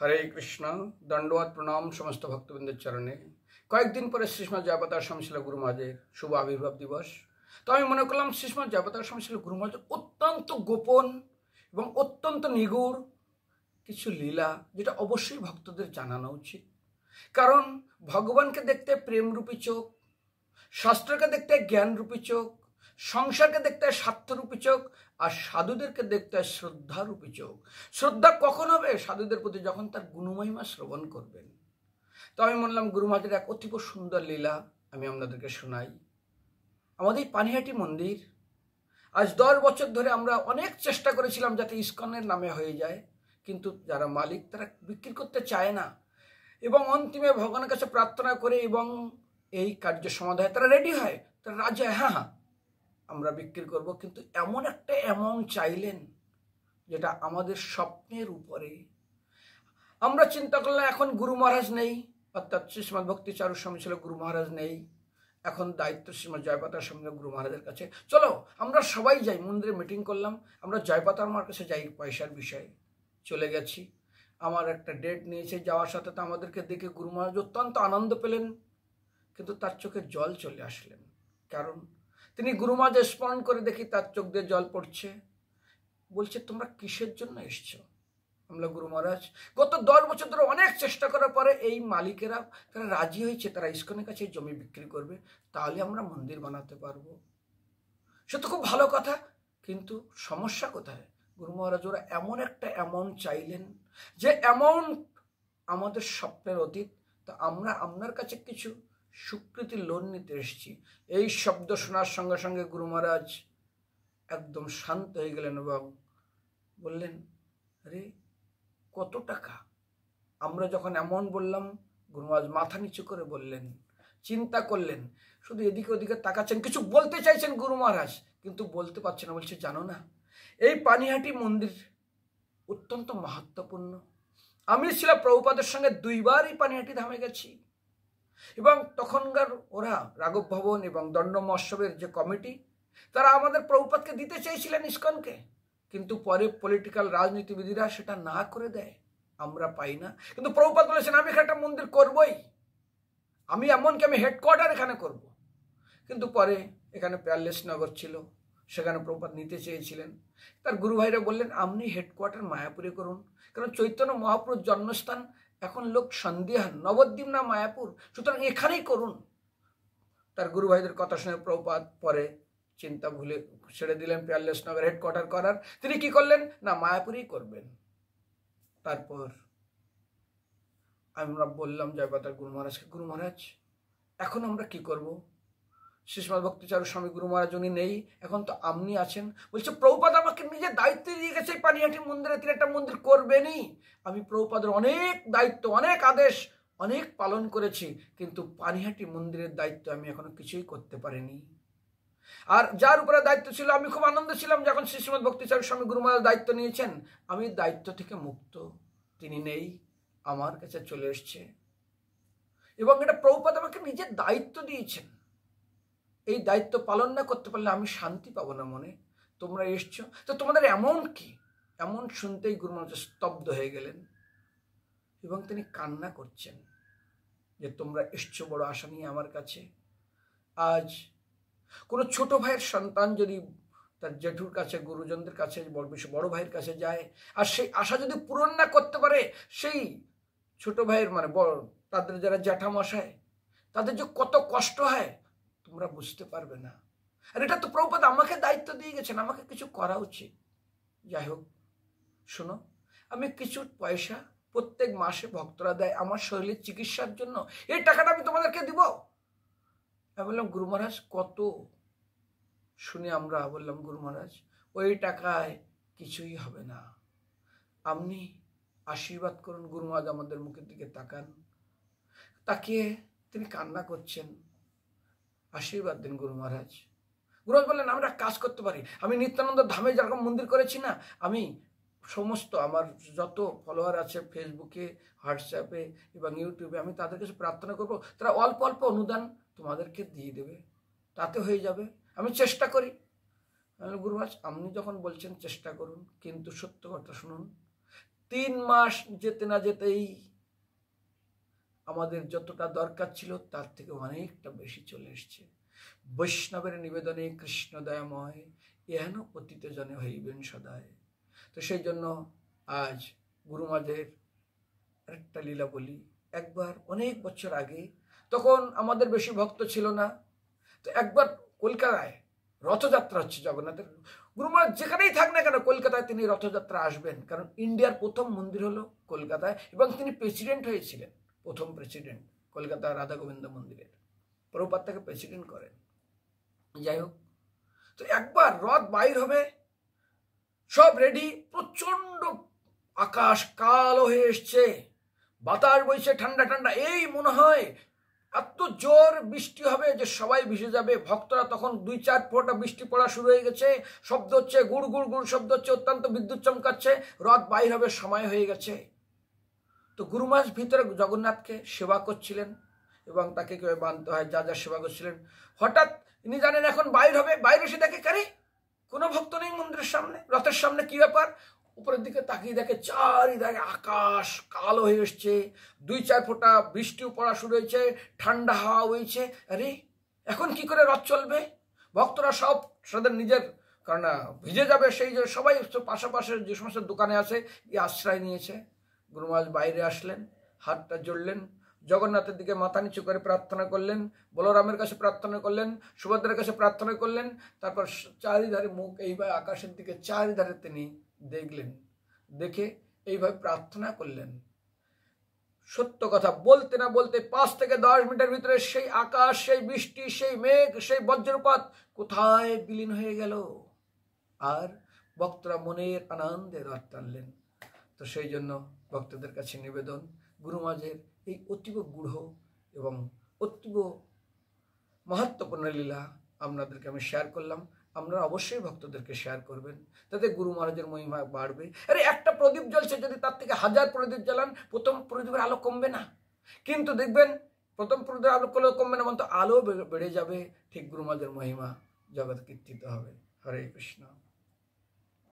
হরে কৃষ্ণ। দণ্ডবত প্রণাম সমস্ত ভক্তবৃন্দের চরণে। কয়েকদিন পরে শ্রীমৎ জয়প্রতাপ স্বামী শিল গুরু মহারাজের শুভ আবির্ভাব দিবস। তো আমি মনে করলাম শ্রীমৎ জয়প্রতাপ স্বামী শিল গুরু মহারাজের অত্যন্ত গোপন এবং অত্যন্ত নিগূঢ় কিছু লীলা, যেটা অবশ্যই ভক্তদের জানানো উচিত। কারণ ভগবানকে দেখতে প্রেমরূপী চোখ, শাস্ত্রকে দেখতে জ্ঞানরূপী চোখ, সংসারকে দেখতে হয় স্বার্থরূপী চোখ, আর সাধুদেরকে দেখতে হয় শ্রদ্ধারূপী চোখ। শ্রদ্ধা কখন হবে? সাধুদের প্রতি যখন তার গুণমহিমা শ্রবণ করবেন। তো আমি বললাম গুরু মহারাজের এক অতীব সুন্দর লীলা আমি আপনাদেরকে শোনাই। আমাদের পানিহাটি মন্দির আজ 10 বছর ধরে আমরা অনেক চেষ্টা করেছিলাম যাতে ইস্কনের নামে হয়ে যায়, কিন্তু যারা মালিক তারা বিক্রি করতে চায় না, এবং অন্তিমে ভগবানের কাছে প্রার্থনা করে এবং এই কার্য সমাধানে তারা রেডি হয়, তারা রাজি হয়, হ্যাঁ আমরা বিক্রি করব। কিন্তু এমন একটা অ্যামাউন্ট চাইলেন যেটা আমাদের স্বপ্নের উপরে। আমরা চিন্তা করলাম এখন গুরু মহারাজ নেই, অর্থাৎ শ্রীমৎ ভক্তি চারু স্বামী ছিল গুরু মহারাজ নেই, এখন দায়িত্ব শ্রীমৎ জয়প্রতাপ স্বামী গুরু মহারাজের কাছে। চলো আমরা সবাই যাই, মন্দিরে মিটিং করলাম, আমরা জয়প্রতাপ আমার কাছে যাই পয়সার বিষয়ে। চলে গেছি, আমার একটা ডেট নিয়েছে, যাওয়ার সাথে তো আমাদেরকে দেখে গুরু মহারাজ অত্যন্ত আনন্দ পেলেন, কিন্তু তার চোখে জল চলে আসলেন। কারণ তিনি গুরু মহারাজ স্মরণ করে দেখি তার চোখ দিয়ে জল পড়ছে। বলছে তোমরা কিসের জন্য এসছো? আমরা গুরু মহারাজ গত 10 বছর ধরে অনেক চেষ্টা করার পরে এই মালিকেরা তারা রাজি হয়েছে, তারা ইস্কনের কাছে জমি বিক্রি করবে, তাহলে আমরা মন্দির বানাতে পারবো। সে তো খুব ভালো কথা, কিন্তু সমস্যা কোথায়? গুরু মহারাজ ওরা এমন একটা অ্যামাউন্ট চাইলেন যে অ্যামাউন্ট আমাদের স্বপ্নের অতীত। তো আমরা আপনার কাছে কিছু স্বীকৃতি লোন নিতে এসেছি। এই শব্দ শোনার সঙ্গে সঙ্গে গুরু মহারাজ একদম শান্ত হয়ে গেলেন এবং বললেন, আরে কত টাকা? আমরা যখন অ্যামাউন্ট বললাম, গুরু মহারাজ মাথা নিচু করে বললেন, চিন্তা করলেন, শুধু এদিকে ওদিকে তাকাচ্ছেন, কিছু বলতে চাইছেন গুরু মহারাজ, কিন্তু বলতে পারছেন না। বলছে জানো না, এই পানিহাটি মন্দির অত্যন্ত মাহাত্ম্যপূর্ণ। আমি ছিল প্রভুপাদের সঙ্গে 2 বার এই পানিহাটি ধামে গেছি, এবং তখনকার ওরা রাঘব ভবন এবং দণ্ড মহোৎসবের যে কমিটি, তারা আমাদের প্রভুপাদকে দিতে চেয়েছিলেন ইস্কনকে, কিন্তু পরে পলিটিক্যাল রাজনীতিবিদরা সেটা না করে দেয়, আমরা পাই না। কিন্তু প্রভুপাদ বলেছেন আমি একটা মন্দির করবই, আমি এমনকি আমি হেডকোয়ার্টার এখানে করব। কিন্তু পরে এখানে প্যালেস নগর ছিল, সেখানে প্রভুপাদ নিতে চেয়েছিলেন। তার গুরু ভাইরা বললেন আপনি হেডকোয়ার্টার মায়াপুরে করুন, কারণ চৈতন্য মহাপ্রভুর জন্মস্থান এখন লোক সন্দেহান, নবদ্বীপ না মায়াপুর, সুতরাং এখানেই করুন। তার গুরু ভাইদের কথা শুনে প্রভুপাদ পরে চিন্তা ভুলে ছেড়ে দিলেন প্যালেস নগর হেডকোয়ার্টার করার। তিনি কি করলেন না মায়াপুরেই করবেন। তারপর আমরা বললাম জয়প্রতাপ গুরু মহারাজকে, গুরু মহারাজ এখন আমরা কি করব? শ্রীমৎ ভক্তিচারু স্বামী গুরু মহারাজ উনি নেই, এখন তো আপনি আছেন। বলছে প্রভুপাদ আমাকে নিজের দায়িত্ব দিয়ে গেছে পানিহাটি মন্দিরে তিনি একটা মন্দির করবেনই। আমি প্রভুপাদের অনেক দায়িত্ব, অনেক আদেশ অনেক পালন করেছি, কিন্তু পানিহাটি মন্দিরের দায়িত্ব আমি এখনো কিছুই করতে পারিনি। আর যার উপরে দায়িত্ব ছিল, আমি খুব আনন্দ ছিলাম যখন শ্রীমৎ ভক্তিচারু স্বামী গুরু মহারাজ দায়িত্ব নিয়েছেন। আমি দায়িত্ব থেকে মুক্ত, তিনি নেই, আমার কাছে চলে এসছে, এবং এটা প্রভুপাদ আমাকে নিজের দায়িত্ব দিয়েছেন। এই দায়িত্ব পালন না করতে পারলে আমি শান্তি পাবো না মনে। তোমরা এসছো, তো তোমাদের এমন কি? এমন শুনতেই গুরু মহারাজ স্তব্ধ হয়ে গেলেন এবং তিনি কান্না করছেন যে তোমরা এসছো বড় আশা নিয়ে আমার কাছে। আজ কোনো ছোট ভাইয়ের সন্তান যদি তার জেঠুর কাছে, গুরুজনদের কাছে, বড় ভাইয়ের কাছে যায়, আর সেই আশা যদি পূরণ না করতে পারে, সেই ছোট ভাইয়ের মানে বড় তাদের যারা জ্যাঠামশাই, তাদের যে কত কষ্ট হয় তোমরা বুঝতে পারবে না। আর এটা তো প্রভুপাদ আমাকে দায়িত্ব দিয়ে গেছেন, আমাকে কিছু করা উচিত। যাই হোক, শোনো, আমি কিছু পয়সা প্রত্যেক মাসে ভক্তরা দেয় আমার শরীরের চিকিৎসার জন্য, এই টাকাটা আমি তোমাদেরকে দিব। আমি বললাম গুরু মহারাজ কত? শুনে আমরা বললাম গুরু মহারাজ ওই টাকায় কিছুই হবে না, আপনি আশীর্বাদ করুন। গুরু মহারাজ আমাদের মুখের দিকে তাকান, তাকিয়ে তিনি কান্না করছেন, আশীর্বাদ দিন গুরু মহারাজ। গুরু মহারাজ বললেন আমরা কাজ করতে পারি। আমি নিত্যানন্দ ধামে যেরকম মন্দির করেছি না, আমি সমস্ত আমার যত ফলোয়ার আছে ফেসবুকে, হোয়াটসঅ্যাপে এবং ইউটিউবে, আমি তাদের কাছে প্রার্থনা করবো, তারা অল্প অল্প অনুদান তোমাদেরকে দিয়ে দেবে, তাতে হয়ে যাবে। আমি চেষ্টা করি। গুরু মহারাজ আপনি যখন বলছেন চেষ্টা করুন, কিন্তু সত্য কথা শুনুন, 3 মাস যেতে না যেতেই আমাদের যতটা দরকার ছিল তার থেকে অনেকটা বেশি চলে এসছে। বৈষ্ণবের নিবেদনে কৃষ্ণ দয়াময় এহেন পতিত জনে হইবেন সদায়। তো সেই জন্য আজ গুরু মাঝের একটা লীলা বলি। একবার অনেক বছর আগে, তখন আমাদের বেশি ভক্ত ছিল না, তো একবার কলকাতায় রথযাত্রা হচ্ছে জগন্নাথের। গুরু মহারাজ যেখানেই থাক না কেন কলকাতায় তিনি রথযাত্রা আসবেন, কারণ ইন্ডিয়ার প্রথম মন্দির হলো কলকাতায়, এবং তিনি প্রেসিডেন্ট হয়েছিলেন, প্রথম প্রেসিডেন্ট কলকাতা রাধা গোবিন্দ মন্দিরের। প্রভুপাদ তাকে প্রেসিডেন্ট করেন। যাই হোক, তো একবার রথ বাইর হবে, সব রেডি, প্রচন্ড আকাশ কালো হয়ে এসছে, বাতাস বইছে ঠান্ডা ঠান্ডা, এই মনে হয় এত জোর বৃষ্টি হবে যে সবাই ভিজে যাবে। ভক্তরা তখন 2-4 ফোঁটা বৃষ্টি পড়া শুরু হয়ে গেছে, শব্দ হচ্ছে, গুড় গুড় গুড় শব্দ হচ্ছে, অত্যন্ত বিদ্যুৎ চমকাচ্ছে, রথ বাইর হবে, সময় হয়ে গেছে। তো গুরু মহারাজ ভিতরে জগন্নাথকে সেবা করছিলেন, এবং তাকে কেউ মানতে হয়, যা যা সেবা করছিলেন। হঠাৎ ইনি জানেন এখন বাইর হবে, বাইরে এসে দেখে কারে কোনো ভক্ত নেই মন্দিরের সামনে, রথের সামনে, কি ব্যাপার? উপরের দিকে তাকিয়ে দেখে চারিদিকে আকাশ কালো হয়ে এসছে, 2-4 ফোঁটা বৃষ্টিও পড়া শুরু হয়েছে, ঠান্ডা হাওয়া হয়েছে। আরে এখন কি করে রথ চলবে? ভক্তরা সব তাদের নিজের, কারণ ভিজে যাবে, সেই যে সবাই পাশাপাশি যে সমস্ত দোকানে আছে এই আশ্রয় নিয়েছে। গুরু মহারাজ বাইরে আসলেন, হাতটা জড়লেন, জগন্নাথের দিকে মাথা নিচু করে প্রার্থনা করলেন, বলরামের কাছে প্রার্থনা করলেন, সুভদ্রার কাছে প্রার্থনা করলেন। তারপর চারিধারে মুখ এইভাবে আকাশের দিকে চারিধারে তিনি দেখলেন, দেখে এইভাবে প্রার্থনা করলেন। সত্য কথা বলতে না বলতে 5 থেকে 10 মিনিটের ভিতরে সেই আকাশ, সেই বৃষ্টি, সেই মেঘ, সেই বজ্রপাত কোথায় বিলীন হয়ে গেল, আর ভক্তরা মনের আনন্দে রথ টানলেন। তো সেই জন্য ভক্তদের কাছে নিবেদন, গুরু মহারাজের এই অতীব গূঢ় এবং অতীব মহত্বপূর্ণ লীলা আপনাদেরকে আমি শেয়ার করলাম। আপনারা অবশ্যই ভক্তদেরকে শেয়ার করবেন, তাতে গুরু মহারাজের মহিমা বাড়বে। আরে একটা প্রদীপ জ্বলছে, যদি তার থেকে 1000 প্রদীপ জ্বালান, প্রথম প্রদীপের আলো কমবে না, কিন্তু দেখবেন প্রথম প্রদীপের আলো কমবে না, বলতো আলো বেড়ে যাবে। ঠিক গুরু মহারাজের মহিমা জগৎ কীর্তিত হবে। হরে কৃষ্ণ।